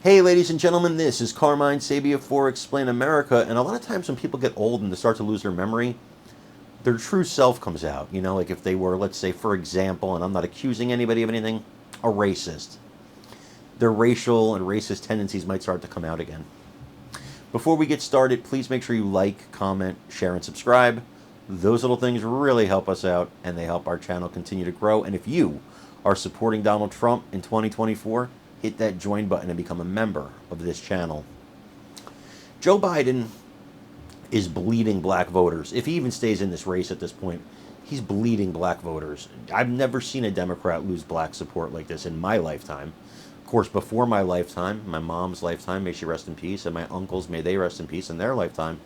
Hey ladies and gentlemen, this is Carmine Sabia for Explain America, and a lot of times when people get old and they start to lose their memory, their true self comes out. You know, like if they were, let's say, for example, and I'm not accusing anybody of anything, a racist. Their racial and racist tendencies might start to come out again. Before we get started, please make sure you like, comment, share, and subscribe. Those little things really help us out, and they help our channel continue to grow. And if you are supporting Donald Trump in 2024, hit that join button and become a member of this channel. Joe Biden is bleeding black voters. If he even stays in this race at this point, he's bleeding black voters. I've never seen a Democrat lose black support like this in my lifetime. Of course, before my lifetime, my mom's lifetime, may she rest in peace, and my uncles, may they rest in peace, in their lifetime,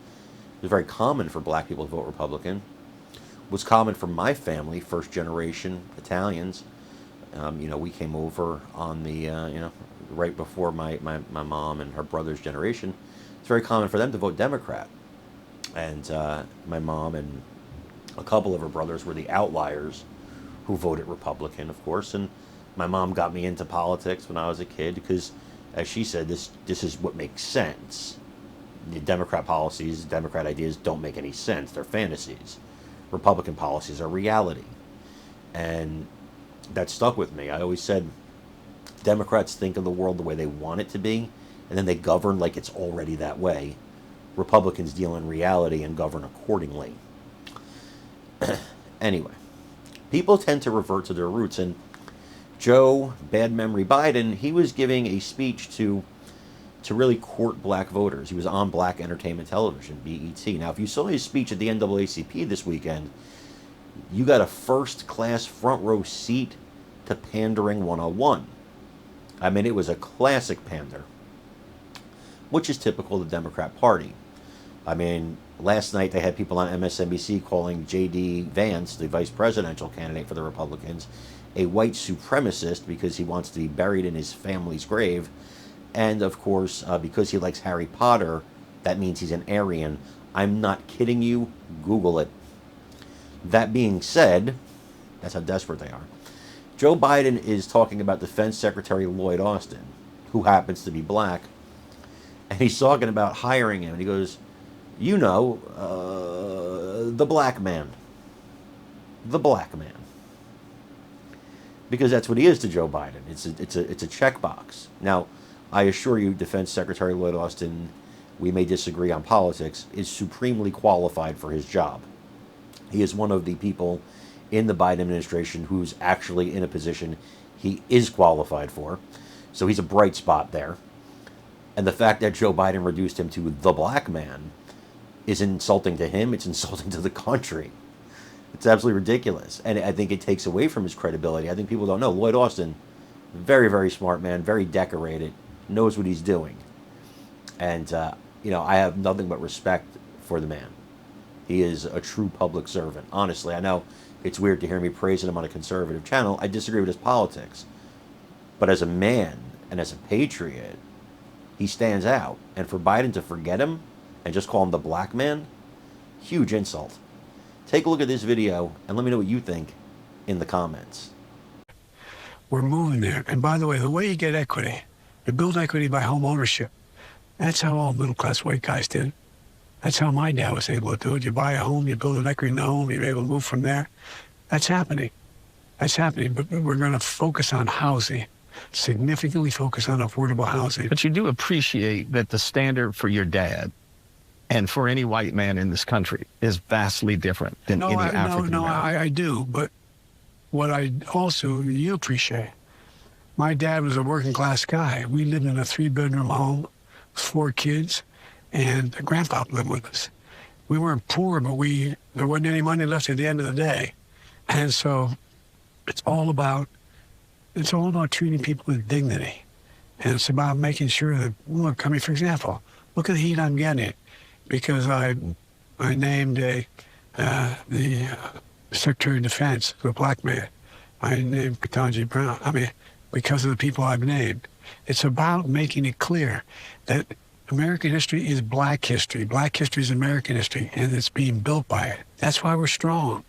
it was very common for black people to vote Republican. It was common for my family, first generation Italians. We came over on the, right before my mom and her brother's generation. It's very common for them to vote Democrat. And my mom and a couple of her brothers were the outliers who voted Republican, of course. And my mom got me into politics when I was a kid because, as she said, this is what makes sense. The Democrat policies, Democrat ideas don't make any sense. They're fantasies. Republican policies are reality. And that stuck with me. I always said Democrats think of the world the way they want it to be, and then they govern like it's already that way. Republicans deal in reality and govern accordingly. Anyway, people tend to revert to their roots, and Joe Bad Memory Biden, he was giving a speech to really court black voters. He was on Black Entertainment Television, BET. Now, if you saw his speech at the NAACP this weekend, you got a first-class front row seat to pandering 101. I mean, it was a classic pander, which is typical of the Democrat Party. I mean, last night they had people on MSNBC calling J.D. Vance, the vice presidential candidate for the Republicans, a white supremacist because he wants to be buried in his family's grave. And, of course, because he likes Harry Potter, that means he's an Aryan. I'm not kidding you. Google it. That being said, that's how desperate they are. Joe Biden is talking about Defense Secretary Lloyd Austin, who happens to be black, and he's talking about hiring him. And he goes, the black man. The black man. Because that's what he is to Joe Biden. It's a checkbox. Now, I assure you, Defense Secretary Lloyd Austin, we may disagree on politics, is supremely qualified for his job. He is one of the people in the Biden administration who's actually in a position he is qualified for. So he's a bright spot there. And the fact that Joe Biden reduced him to the black man is insulting to him. It's insulting to the country. It's absolutely ridiculous. And I think it takes away from his credibility. I think people don't know. Lloyd Austin, very, very smart man, very decorated, knows what he's doing. And, I have nothing but respect for the man. He is a true public servant. Honestly, I know it's weird to hear me praising him on a conservative channel. I disagree with his politics. But as a man and as a patriot, he stands out. And for Biden to forget him and just call him the black man, huge insult. Take a look at this video and let me know what you think in the comments. We're moving there. And by the way you get equity, you build equity by home ownership. That's how all middle-class white guys did. That's how my dad was able to do it. You buy a home, you build an equity in the home, you're able to move from there. That's happening. That's happening. But we're going to focus on housing, significantly focus on affordable housing. But you do appreciate that the standard for your dad and for any white man in this country is vastly different than any African American. No, I do. But what you appreciate, my dad was a working class guy. We lived in a 3-bedroom home, 4 kids. And grandpa lived with us. We weren't poor, but there wasn't any money left at the end of the day. And so it's all about treating people with dignity. And it's about making sure that, look, for example, look at the heat I'm getting because I named the Secretary of Defense, the black man. I named Ketanji Brown. Because of the people I've named. It's about making it clear that American history is black history. Black history is American history, and it's being built by it. That's why we're strong.